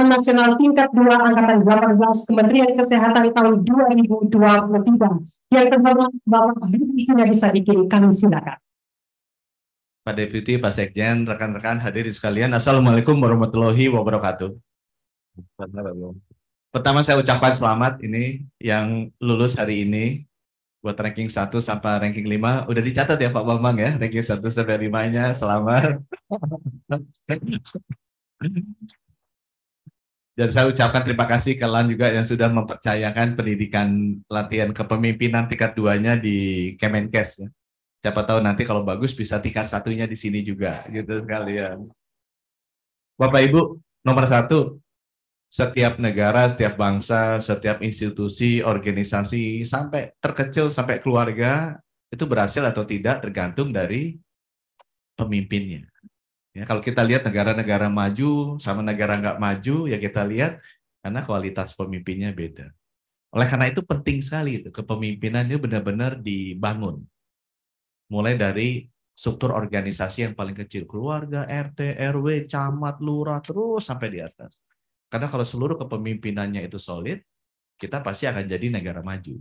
Ujian Nasional Tingkat 2 Angkatan 18 Kementerian Kesehatan tahun 2023. Yang terhormat Bapak Deputi bisa dikirim, kami silakan. Pak Deputi, Pak Sekjen, rekan-rekan hadirin sekalian, Assalamualaikum warahmatullahi wabarakatuh. Pertama saya ucapkan selamat ini yang lulus hari ini buat ranking 1 sampai ranking 5. Udah dicatat ya Pak Bambang ya, ranking 1 sampai 5-nya, selamat. Dan saya ucapkan terima kasih kalian juga yang sudah mempercayakan pendidikan latihan kepemimpinan tingkat 2-nya di Kemenkes ya. Siapa tahu nanti kalau bagus bisa tingkat 1-nya di sini juga gitu sekalian. Bapak Ibu, nomor 1, setiap negara, setiap bangsa, setiap institusi, organisasi, sampai terkecil sampai keluarga itu berhasil atau tidak tergantung dari pemimpinnya. Ya, kalau kita lihat negara-negara maju sama negara nggak maju, ya kita lihat karena kualitas pemimpinnya beda. Oleh karena itu penting sekali itu kepemimpinannya benar-benar dibangun. Mulai dari struktur organisasi yang paling kecil, keluarga, RT, RW, camat, lurah, terus sampai di atas. Karena kalau seluruh kepemimpinannya itu solid, kita pasti akan jadi negara maju.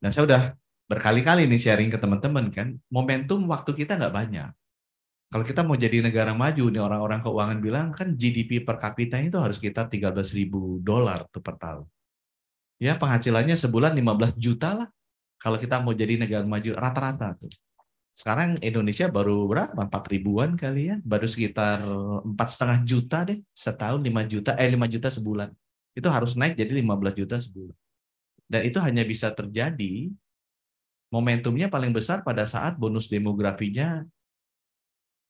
Nah, saya udah berkali-kali nih sharing ke teman-teman kan, momentum waktu kita nggak banyak. Kalau kita mau jadi negara maju, nih orang-orang keuangan bilang kan GDP per kapita itu harus kita $13.000 tuh per tahun. Ya penghasilannya sebulan 15 juta lah. Kalau kita mau jadi negara maju rata-rata tuh. Sekarang Indonesia baru berapa? 4 ribuan kali ya. Baru sekitar 4,5 juta deh. Setahun 5 juta, 5 juta sebulan. Itu harus naik jadi 15 juta sebulan. Dan itu hanya bisa terjadi, momentumnya paling besar pada saat bonus demografinya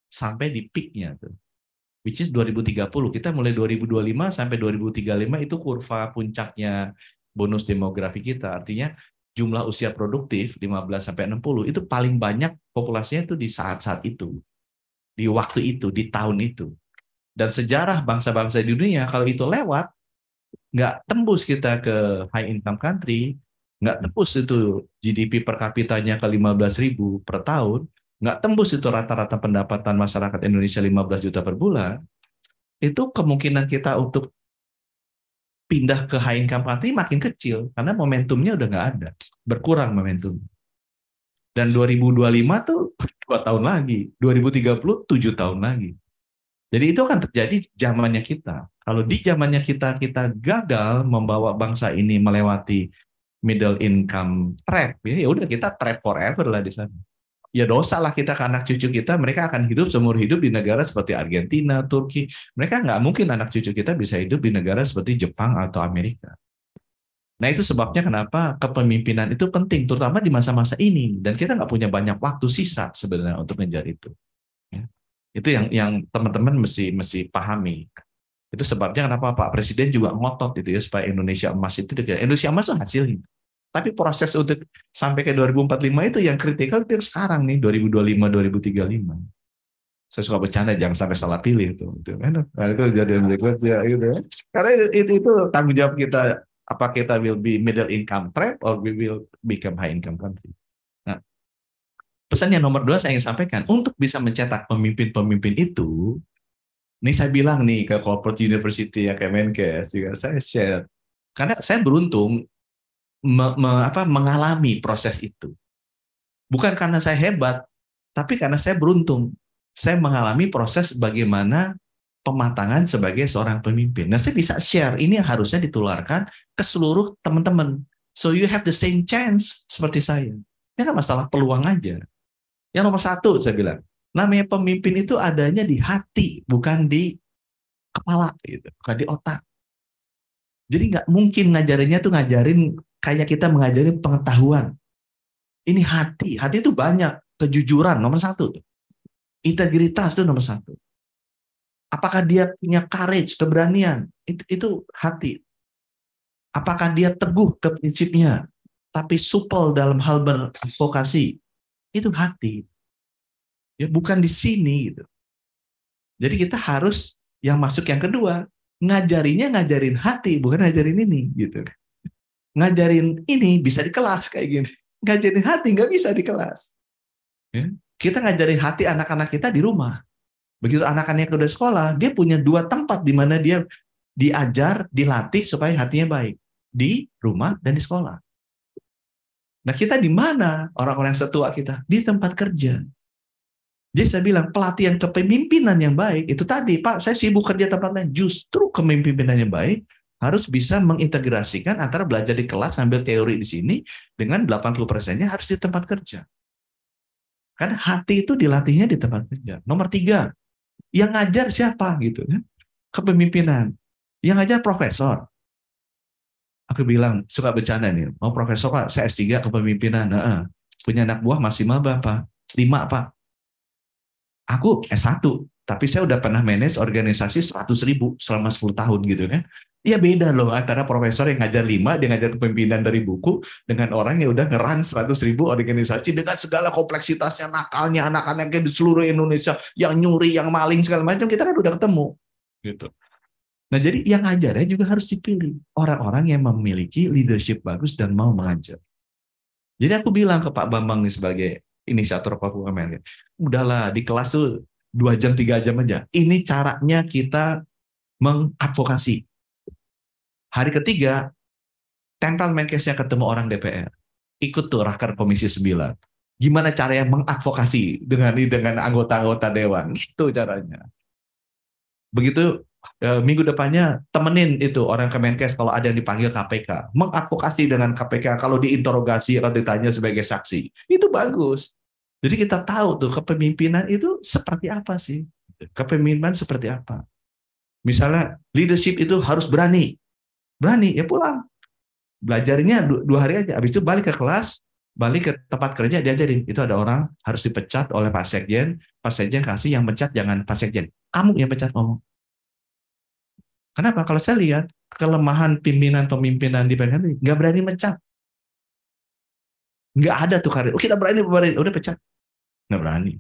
sampai di peak-nya tuh. Which is 2030. Kita mulai 2025 sampai 2035 itu kurva puncaknya bonus demografi kita. Artinya jumlah usia produktif 15 sampai 60 itu paling banyak populasinya itu di saat-saat itu. Di waktu itu, di tahun itu. Dan sejarah bangsa-bangsa di dunia kalau itu lewat, nggak tembus kita ke high income country, nggak tembus itu GDP per kapitanya ke 15.000 per tahun, nggak tembus itu rata-rata pendapatan masyarakat Indonesia 15 juta per bulan, itu kemungkinan kita untuk pindah ke high income country makin kecil karena momentumnya udah nggak ada, berkurang momentum. Dan 2025 tuh 2 tahun lagi, 2030 7 tahun lagi. Jadi itu akan terjadi zamannya kita. Kalau di zamannya kita gagal membawa bangsa ini melewati middle income trap, ya udah kita trap forever lah di sana. Ya dosa lah kita ke anak cucu kita, mereka akan hidup seumur hidup di negara seperti Argentina, Turki. Mereka nggak mungkin anak cucu kita bisa hidup di negara seperti Jepang atau Amerika. Nah itu sebabnya kenapa kepemimpinan itu penting, terutama di masa-masa ini. Dan kita nggak punya banyak waktu sisa sebenarnya untuk mengejar itu. Ya. Itu yang teman-teman mesti pahami. Itu sebabnya kenapa Pak Presiden juga ngotot itu ya supaya Indonesia emas itu Indonesia emas itu hasilnya. Tapi proses untuk sampai ke 2045 itu yang kritikal itu sekarang nih 2025 2035. Saya suka bercanda jangan sampai salah pilih itu kan. Nah, itu jadi berikutnya gitu ya. Karena itu tanggung jawab kita, apa kita will be middle income trap or we will become high income country. Nah, pesan yang nomor 2 saya ingin sampaikan untuk bisa mencetak pemimpin-pemimpin itu. Ini saya bilang nih ke corporate university ya Kemenkes juga saya share. Karena saya beruntung mengalami proses itu. Bukan karena saya hebat, tapi karena saya beruntung. Saya mengalami proses bagaimana pematangan sebagai seorang pemimpin. Nah, saya bisa share, ini yang harusnya ditularkan ke seluruh teman-teman. So you have the same chance seperti saya. Ini kan masalah peluang aja. Yang nomor 1, saya bilang, namanya pemimpin itu adanya di hati, bukan di kepala, gitu, bukan di otak. Jadi nggak mungkin ngajarinnya tuh ngajarin kayak kita mengajarin pengetahuan. Ini hati itu banyak. Kejujuran nomor 1. Integritas itu nomor 1. Apakah dia punya courage, keberanian? Itu hati. Apakah dia teguh ke prinsipnya, tapi supel dalam hal beradvokasi? Itu hati. Ya bukan di sini gitu. Jadi kita harus yang masuk yang kedua, ngajarin hati, bukan ngajarin ini gitu. Ngajarin ini bisa di kelas kayak gini. Ngajarin hati nggak bisa di kelas. Ya. Kita ngajarin hati anak-anak kita di rumah. Begitu anak-anaknya udah sekolah, dia punya 2 tempat di mana dia diajar, dilatih supaya hatinya baik di rumah dan di sekolah. Nah, kita di mana orang-orang setua kita? Di tempat kerja. Jadi saya bilang pelatihan kepemimpinan yang baik itu tadi, Pak, saya sibuk kerja tempat lain. Justru kepemimpinan yang baik harus bisa mengintegrasikan antara belajar di kelas sambil teori di sini dengan 80%-nya harus di tempat kerja. Kan hati itu dilatihnya di tempat kerja. Nomor 3, yang ngajar siapa gitu ya? Kepemimpinan. Yang ngajar profesor. Aku bilang suka bercanda nih, mau profesor Pak, saya S3 kepemimpinan. Punya anak buah masih maba Pak, 5 Pak. Aku S1, tapi saya udah pernah manage organisasi 100.000 selama 10 tahun gitu kan. Ya beda loh antara profesor yang ngajar 5, dia ngajar kepemimpinan dari buku, dengan orang yang udah ngeran 100.000 organisasi dengan segala kompleksitasnya, nakalnya, anak-anaknya di seluruh Indonesia, yang nyuri, yang maling, segala macam, kita kan udah ketemu. Gitu. Nah jadi yang ngajarnya juga harus dipilih. Orang-orang yang memiliki leadership bagus dan mau mengajar. Jadi aku bilang ke Pak Bambang nih sebagai inisiator Papua Kemenkes, udahlah di kelas tuh 2 jam 3 jam aja. Ini caranya kita mengadvokasi. Hari ketiga, tempel Menkesnya ketemu orang DPR. Ikut tuh raker Komisi 9. Gimana caranya mengadvokasi dengan anggota-anggota dewan. Itu caranya. Begitu minggu depannya temenin itu orang Kemenkes kalau ada yang dipanggil KPK. Mengadvokasi dengan KPK kalau diinterogasi atau ditanya sebagai saksi. Itu bagus. Jadi kita tahu tuh kepemimpinan itu seperti apa sih. Kepemimpinan seperti apa. Misalnya leadership itu harus berani. Berani, ya pulang. Belajarnya 2 hari aja. Habis itu balik ke kelas, balik ke tempat kerja, diajarin. Itu ada orang harus dipecat oleh Pak Sekjen. Pak Sekjen kasih yang pecat, jangan Pak Sekjen. Kamu yang pecat ngomong. Kenapa? Kalau saya lihat, kelemahan pimpinan-pemimpinan di PNKP, nggak berani mecat. Nggak ada tuh karir. Oh, kita berani, udah pecat. Nggak berani.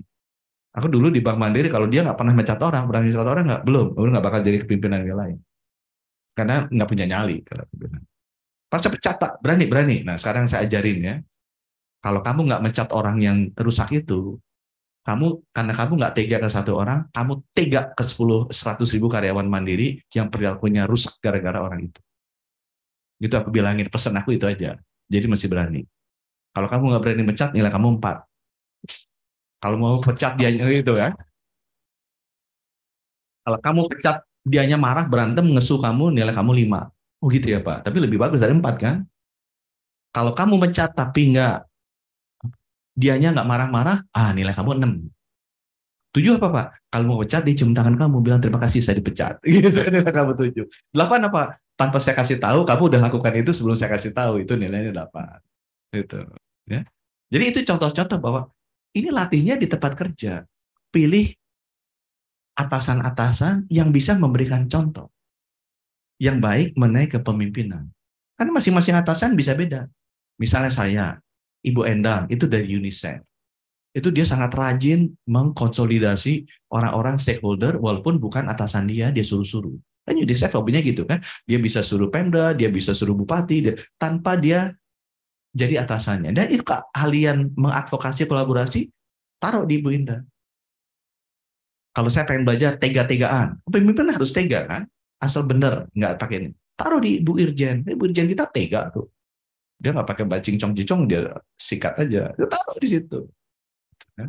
Aku dulu di Bank Mandiri, kalau dia nggak pernah mecat orang, berani mecat orang nggak, belum. Udah nggak bakal jadi kepimpinan yang lain. Karena nggak punya nyali. Pas saya pecat, Pak, berani. Nah, sekarang saya ajarin ya. Kalau kamu nggak mecat orang yang rusak itu, karena kamu nggak tega ke satu orang, kamu tega ke 100.000 karyawan Mandiri yang perilakunya rusak gara-gara orang itu. Gitu aku bilangin, pesan aku itu aja. Jadi masih berani. Kalau kamu nggak berani mecat, nilai kamu 4. Kalau mau pecat dia itu ya. Kalau kamu pecat dianya marah, berantem, ngesu kamu, nilai kamu 5. Oh gitu ya Pak, tapi lebih bagus dari 4 kan? Kalau kamu mecat tapi dianya nggak marah-marah, nilai kamu 6. 7 apa Pak? Kalau mau pecat, dia cium tangan kamu, bilang terima kasih saya dipecat. Gitu, nilai kamu 7. 8 apa? Tanpa saya kasih tahu, kamu udah lakukan itu sebelum saya kasih tahu, itu nilainya 8. Gitu. Ya. Jadi itu contoh-contoh bahwa ini latihnya di tempat kerja. Pilih atasan-atasan yang bisa memberikan contoh yang baik mengenai kepemimpinan. Karena masing-masing atasan bisa beda. Misalnya saya, Ibu Endang, itu dari UNICEF. Itu dia sangat rajin mengkonsolidasi orang-orang stakeholder, walaupun bukan atasan dia suruh-suruh. Kan UNICEF hobinya gitu kan. Dia bisa suruh Pemda, dia bisa suruh bupati, tanpa dia jadi atasannya. Dan itu keahlian mengadvokasi kolaborasi, taruh di Ibu Indah. Kalau saya pengen belajar tega-tegaan, pemimpin harus tega kan? Asal bener, nggak pakai ini. Taruh di Bu Irjen. Bu Irjen kita tega tuh. Dia nggak pakai cincong-cincong, dia sikat aja. Dia taruh di situ. Ya.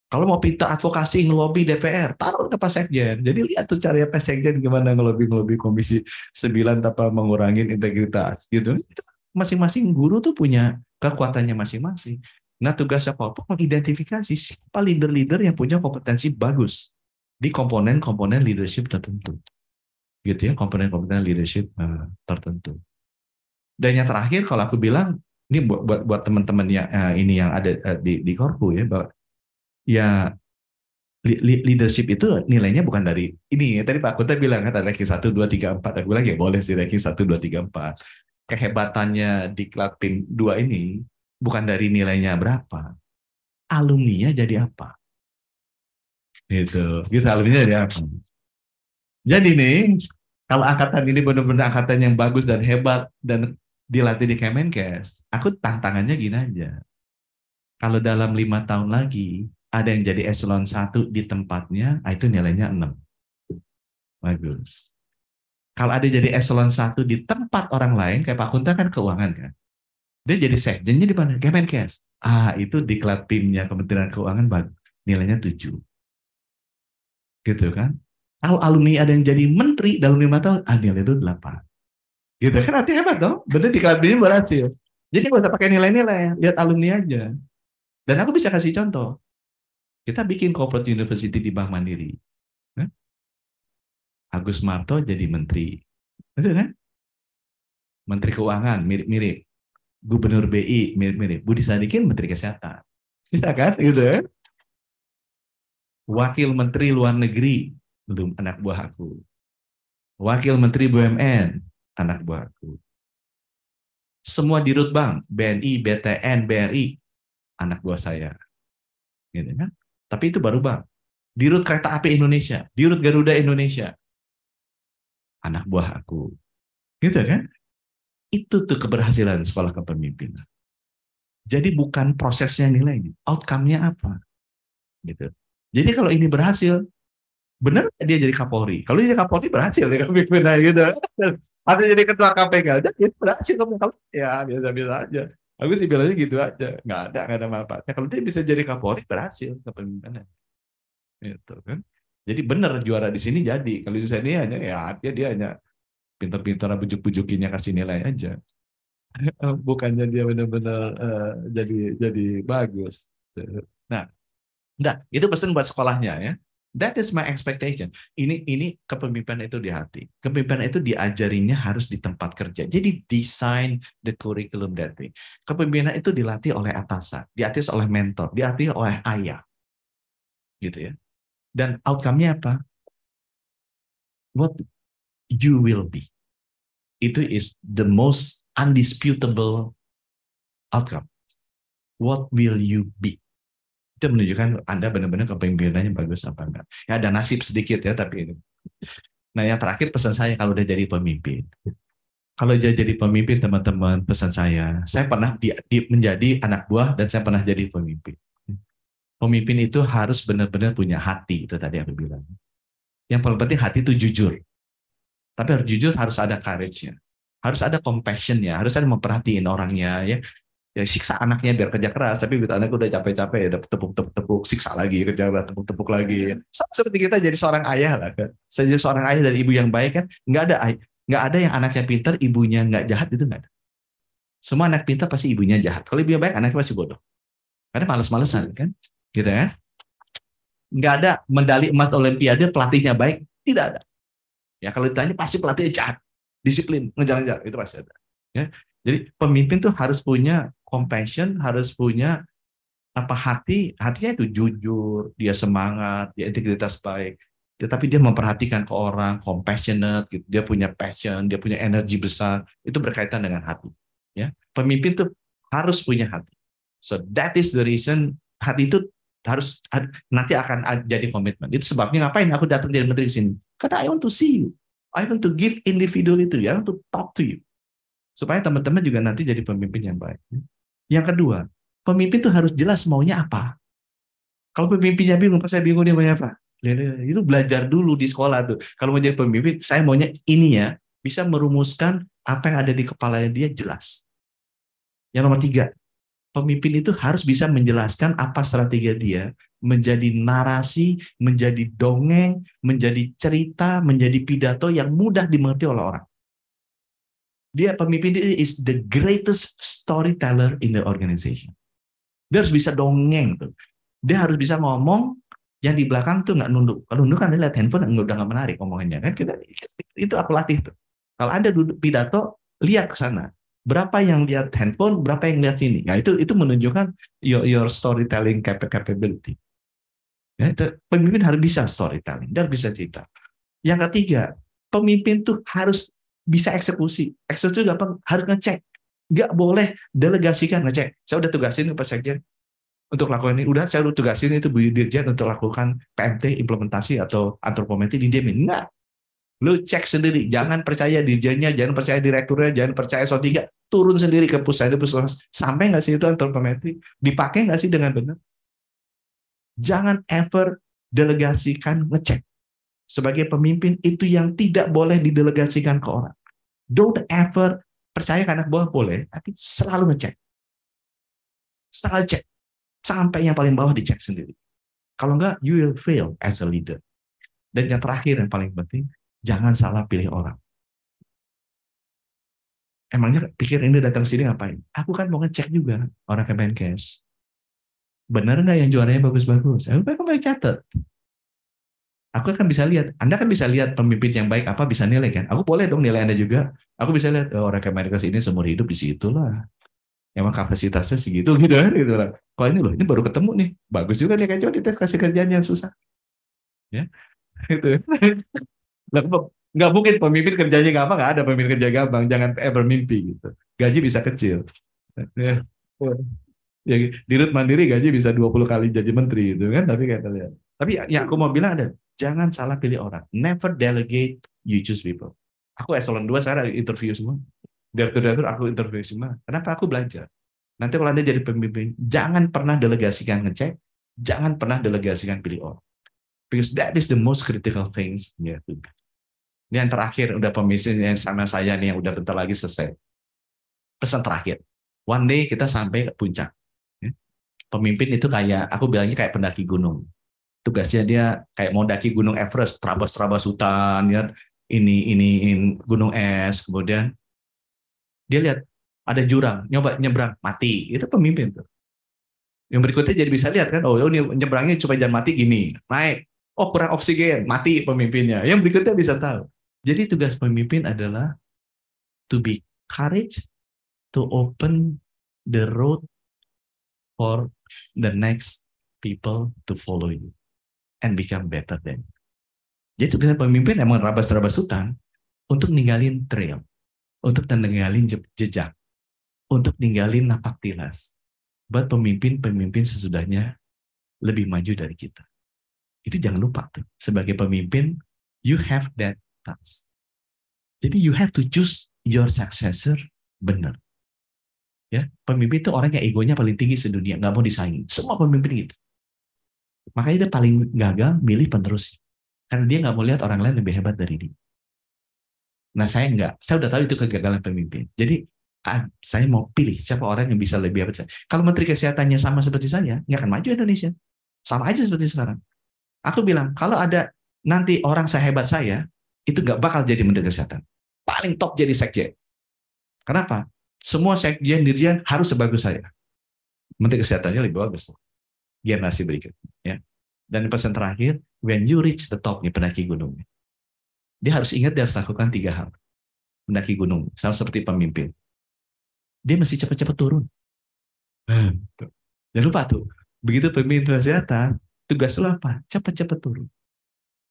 Kalau mau pinta advokasi ngelobi DPR, taruh ke Pak Sekjen. Jadi lihat tuh caranya Pak Sekjen gimana ngelobi Komisi 9 tanpa mengurangi integritas. Gitu. Masing-masing guru tuh punya kekuatannya masing-masing. Nah tugasnya Popok mengidentifikasi siapa leader-leader yang punya kompetensi bagus di komponen-komponen leadership tertentu. Gitu ya, komponen-komponen leadership tertentu. Dan yang terakhir kalau aku bilang ini buat teman-teman yang ini yang ada di Korpu ya, bahwa ya leadership itu nilainya bukan dari ini. Tadi Pak Kuta bilang kan ada ranking 1 2 3 4. Aku bilang ya boleh sih ranking 1 2 3 4. Kehebatannya di Klatpin 2 ini bukan dari nilainya berapa. Alumninya jadi apa? Gitu alumninya jadi apa? Jadi nih, kalau angkatan ini benar-benar angkatan yang bagus dan hebat dan dilatih di Kemenkes, aku tantangannya gini aja. Kalau dalam 5 tahun lagi, ada yang jadi eselon 1 di tempatnya, itu nilainya 6. Bagus. Kalau ada jadi eselon 1 di tempat orang lain, kayak Pak Kunta kan keuangan kan. Dia jadi sekjennya di mana? Kemenkes. Itu diklat PIM-nya Kementerian Keuangan bagus. Nilainya 7. Gitu kan. Kalau alumni ada yang jadi menteri dalam 5 tahun, nilai itu 8. Gitu kan, artinya hebat dong. Bener diklat PIM berhasil. Jadi nggak usah pakai nilai-nilai, lihat alumni aja. Dan aku bisa kasih contoh. Kita bikin corporate university di Bank Mandiri. Agus Marto jadi menteri. Betul kan? Menteri Keuangan mirip-mirip. Gubernur BI mirip-mirip. Budi Sadikin Menteri Kesehatan. Bisa kan? Gitu kan? Wakil Menteri Luar Negeri, belum anak buah aku. Wakil Menteri BUMN, anak buah aku. Semua dirut bank, BNI, BTN, BRI, anak buah saya. Gitu kan? Tapi itu baru bank. Dirut Kereta Api Indonesia, Dirut Garuda Indonesia, anak buah aku. Gitu kan? Itu tuh keberhasilan sekolah kepemimpinan. Jadi bukan prosesnya nilai, outcome-nya apa. Gitu. Jadi kalau ini berhasil, benar dia jadi Kapolri. Kalau dia jadi Kapolri berhasil dia kepemimpinan gitu. Atau jadi ketua KPK, dia berhasil kalau ya biasa-biasa aja. Aku sih bilangnya gitu aja, nggak ada manfaatnya. Kalau dia bisa jadi Kapolri berhasil kepemimpinan. Gitu kan. Jadi benar juara di sini jadi. Kalau di sini hanya ya dia hanya pintar-pintar bujuk-bujukinnya kasih nilai aja. Bukannya dia benar-benar jadi bagus. Nah, itu pesan buat sekolahnya ya. That is my expectation. Ini kepemimpinan itu di hati. Kepemimpinan itu diajarinya harus di tempat kerja. Jadi design the curriculum that way. Kepemimpinan itu dilatih oleh atasan, dilatih oleh mentor, dilatih oleh ayah. Gitu ya. Dan outcome-nya apa? What you will be. Itu is the most undisputable outcome. What will you be? Itu menunjukkan Anda benar-benar kepemimpinannya bagus apa enggak. Ya ada nasib sedikit ya, tapi ini. Nah yang terakhir pesan saya kalau udah jadi pemimpin. Kalau jadi pemimpin teman-teman, pesan saya pernah menjadi anak buah dan saya pernah jadi pemimpin. Pemimpin itu harus benar-benar punya hati, itu tadi aku bilang. Yang paling penting hati itu jujur. Tapi harus jujur, harus ada courage-nya. Harus ada compassion-nya, harus ada memperhatiin orangnya ya. Ya siksa anaknya biar kerja keras, tapi begitu anaknya udah capek-capek ya tepuk-tepuk, siksa lagi, kerja tepuk-tepuk lagi. Sama seperti kita jadi seorang ayah lah kan. Saya jadi seorang ayah dan ibu yang baik kan, nggak ada yang anaknya pintar, ibunya nggak jahat, itu nggak ada. Semua anak pintar pasti ibunya jahat. Kalau ibunya baik, anaknya pasti bodoh. Karena males-malesan kan, gitu kan. Nggak ada medali emas Olimpiade pelatihnya baik, tidak ada. Ya kalau ditanya pasti pelatihnya jahat, disiplin, ngejar-ngejar, itu pasti ada. Ya. Jadi pemimpin tuh harus punya compassion, harus punya hatinya itu jujur, dia semangat, dia integritas baik, tetapi dia memperhatikan ke orang, compassionate, gitu. Dia punya passion, dia punya energi besar, itu berkaitan dengan hati. Ya, pemimpin tuh harus punya hati. So that is the reason hati itu harus nanti akan jadi komitmen. Itu sebabnya ngapain aku datang jadi menteri di sini? Karena I want to see you, I want to give individual itu, I want to talk to you. Supaya teman-teman juga nanti jadi pemimpin yang baik. Yang kedua, pemimpin itu harus jelas maunya apa. Kalau pemimpinnya bingung, saya bingung dia maunya apa. Itu belajar dulu di sekolah tuh. Kalau mau jadi pemimpin, saya maunya ini ya, bisa merumuskan apa yang ada di kepalanya dia jelas. Yang nomor 3, pemimpin itu harus bisa menjelaskan apa strategi dia, menjadi narasi, menjadi dongeng, menjadi cerita, menjadi pidato yang mudah dimengerti oleh orang. Dia pemimpin is the greatest storyteller in the organization. Dia harus bisa dongeng tuh. Dia harus bisa ngomong yang di belakang tuh nggak nunduk. Kalau nunduk kan dia lihat handphone udah nggak menarik ngomongannya kan. Itu aku latih tuh. Kalau Anda duduk pidato, lihat ke sana. Berapa yang lihat handphone, berapa yang lihat sini. Nah itu menunjukkan your storytelling capability. Ya, pemimpin harus bisa storytelling, dia harus bisa cerita. Yang ketiga, pemimpin tuh harus bisa eksekusi. Eksekusi gampang, harus ngecek. Nggak boleh delegasikan, ngecek. Saya udah tugasin ke Pak Sekjen untuk lakukan ini. Saya udah tugasin itu Bu Dirjen untuk lakukan PMT, implementasi atau antropometri, dijamin. Enggak. Lu cek sendiri. Jangan percaya dirjennya, jangan percaya direkturnya, jangan percaya SO3. Turun sendiri ke pusat. Sampai nggak sih itu antropometri? Dipakai nggak sih dengan benar? Jangan ever delegasikan ngecek. sebagai pemimpin itu yang tidak boleh didelegasikan ke orang. Don't ever percaya ke anak buah boleh, tapi selalu ngecek. Selalu cek. Sampai yang paling bawah dicek sendiri. Kalau enggak, you will fail as a leader. Dan yang terakhir yang paling penting, jangan salah pilih orang. Emangnya pikir ini datang sini ngapain? Aku kan mau ngecek juga orang Kemenkes. Benar nggak yang juaranya bagus-bagus? Aku kan catat. Aku kan bisa lihat. Anda kan bisa lihat pemimpin yang baik apa bisa nilai kan? Aku boleh dong nilai Anda juga. Aku bisa lihat orang Kemenkes ini seumur hidup di situ lah. Emang kapasitasnya segitu gitu kan? Gitu lah. Kalau ini loh, ini baru ketemu nih. Bagus juga nih kayak coba dites kasih kerjaan yang susah. Ya, itu. Nggak mungkin pemimpin kerjanya gampang, nggak ada pemimpin kerja gampang, jangan ever mimpi gitu. Gaji bisa kecil. Ya, ya, di Rut Mandiri gaji bisa 20 kali jadi menteri gitu kan, tapi kayak lihat. Tapi yang aku mau bilang ada, jangan salah pilih orang. Never delegate, you choose people. Aku eselon 2 sekarang interview semua. Direktur aku interview semua. Kenapa aku belajar? Nanti kalau Anda jadi pemimpin, jangan pernah delegasikan ngecek, jangan pernah delegasikan pilih orang. Because that is the most critical things. Ya, ini yang terakhir, udah pemimpin yang sama saya nih, yang udah bentar lagi selesai. Pesan terakhir, one day kita sampai ke puncak. Pemimpin itu kayak, aku bilangnya kayak pendaki gunung. Tugasnya dia kayak mau daki gunung Everest, terabas-terabas hutan, ya, ini gunung es, kemudian dia lihat ada jurang, nyoba nyebrang, mati. Itu pemimpin tuh. Yang berikutnya jadi bisa lihat kan, oh ini nyebrangnya supaya jangan mati gini, naik. Oh kurang oksigen, mati pemimpinnya. Yang berikutnya bisa tahu. Jadi tugas pemimpin adalah to be courage to open the road for the next people to follow you and become better than you. Jadi tugas pemimpin emang rabas-rabas hutan untuk ninggalin trail, untuk ninggalin jejak, untuk ninggalin napak tilas. Buat pemimpin sesudahnya lebih maju dari kita. Itu jangan lupa tuh. Sebagai pemimpin, you have that task. Jadi you have to choose your successor benar. Ya, pemimpin itu orang yang egonya paling tinggi sedunia, nggak mau disaingin. Semua pemimpin gitu. Makanya dia paling gagal milih penerus. Karena dia nggak mau lihat orang lain lebih hebat dari dia. Nah saya nggak, saya udah tahu itu kegagalan pemimpin. Jadi saya mau pilih siapa orang yang bisa lebih hebat. Kalau Menteri Kesehatannya sama seperti saya, nggak akan maju Indonesia. Sama aja seperti sekarang. Aku bilang, kalau ada nanti orang sehebat saya, itu nggak bakal jadi Menteri Kesehatan. Paling top jadi sekjen. Kenapa? Semua sekjen, dirjen harus sebagus saya. Menteri Kesehatannya lebih bagus. Generasi berikutnya. Ya. Dan pesan terakhir, when you reach the top, nih pendaki gunung, dia harus ingat, dia harus lakukan 3 hal. Pendaki gunung, sama seperti pemimpin. Dia mesti cepat-cepat turun. Jangan lupa tuh, begitu pemimpin kesehatan, tugas lo apa? Cepat-cepat turun.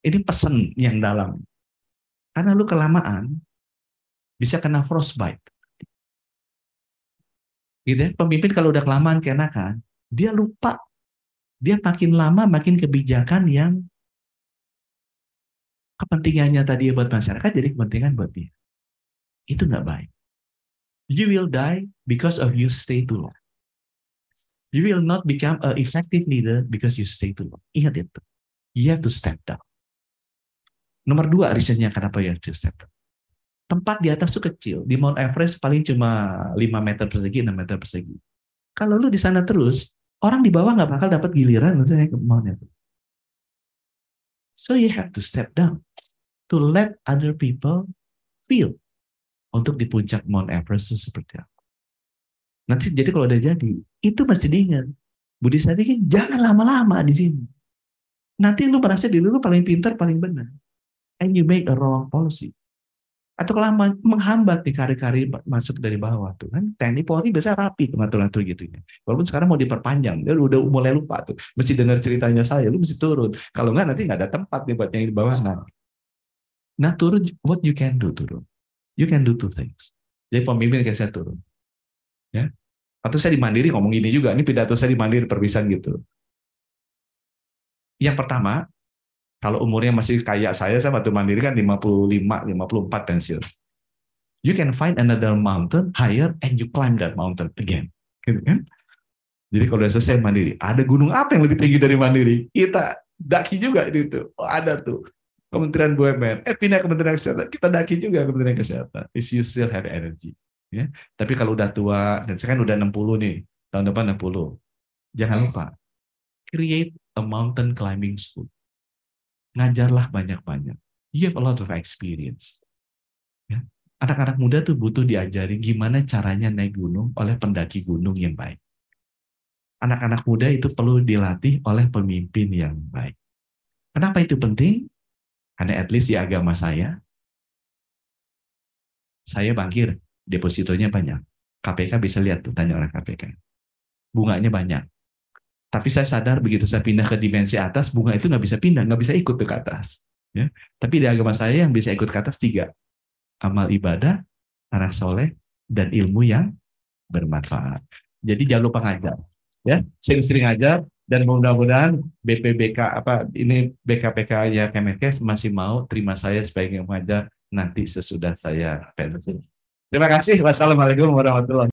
Ini pesan yang dalam. Karena lu kelamaan, bisa kena frostbite. Gitu ya? Pemimpin kalau udah kelamaan keenakan, dia lupa. Dia makin lama makin kebijakan yang kepentingannya tadi buat masyarakat jadi kepentingan buat dia. Itu nggak baik. You will die because of you stay too long. You will not become an effective leader because you stay too long. Ingat itu. You have to step down. Nomor 2 risetnya kenapa you have to step down. Tempat di atas tuh kecil. Di Mount Everest paling cuma 5 meter persegi, 6 meter persegi. Kalau lu di sana terus, orang di bawah nggak bakal dapat giliran untuk naik ke Mount Everest. So you have to step down to let other people feel untuk di puncak Mount Everest itu seperti apa. Nanti jadi kalau udah jadi, itu mesti diingat. Budi Sadikin jangan lama-lama di sini. Nanti lu merasa diri lu paling pintar, paling benar. And you make a wrong policy. Atau kalau menghambat di kari-kari masuk dari bawah tuh kan, TNI Polri biasa rapi ngatur-ngatur gitu ya. Walaupun sekarang mau diperpanjang, dia udah mulai lupa tuh, mesti dengar ceritanya saya, lu mesti turun. Kalau enggak nanti nggak ada tempat nih buat yang di bawah. Nah turun, what you can do turun. You can do 2 things. Jadi pemimpin kayak saya turun, ya. Atau saya di Mandiri ngomong ini juga, ini pidato saya di Mandiri perpisahan gitu. Yang pertama, kalau umurnya masih kayak saya waktu Mandiri kan 55, 54 pensiun. You can find another mountain higher and you climb that mountain again. Gitu kan? Jadi kalau udah selesai Mandiri, ada gunung apa yang lebih tinggi dari Mandiri? Kita daki juga itu. Oh, ada tuh. Kementerian BUMN, pindah Kementerian Kesehatan, kita daki juga Kementerian Kesehatan. If you still have energy. Ya. Tapi kalau udah tua, dan saya kan udah 60 nih, tahun depan 60. Jangan lupa, create a mountain climbing school. Ngajarlah banyak-banyak. You have a lot of experience. Ya. Anak-anak muda tuh butuh diajari gimana caranya naik gunung oleh pendaki gunung yang baik. Anak-anak muda itu perlu dilatih oleh pemimpin yang baik. Kenapa itu penting? Karena at least di agama saya bankir, depositonya banyak. KPK bisa lihat tuh, tanya orang KPK. Bunganya banyak. Tapi saya sadar begitu saya pindah ke dimensi atas, bunga itu nggak bisa pindah, nggak bisa ikut ke atas. Ya. Tapi di agama saya yang bisa ikut ke atas 3. Amal ibadah, anak soleh, dan ilmu yang bermanfaat. Jadi jangan lupa ngajar. Ya, sering-sering ngajar, dan mudah-mudahan BKPK-nya Kemenkes masih mau terima saya sebagai pengajar nanti sesudah saya pensiun. Terima kasih. Wassalamualaikum warahmatullahi wabarakatuh.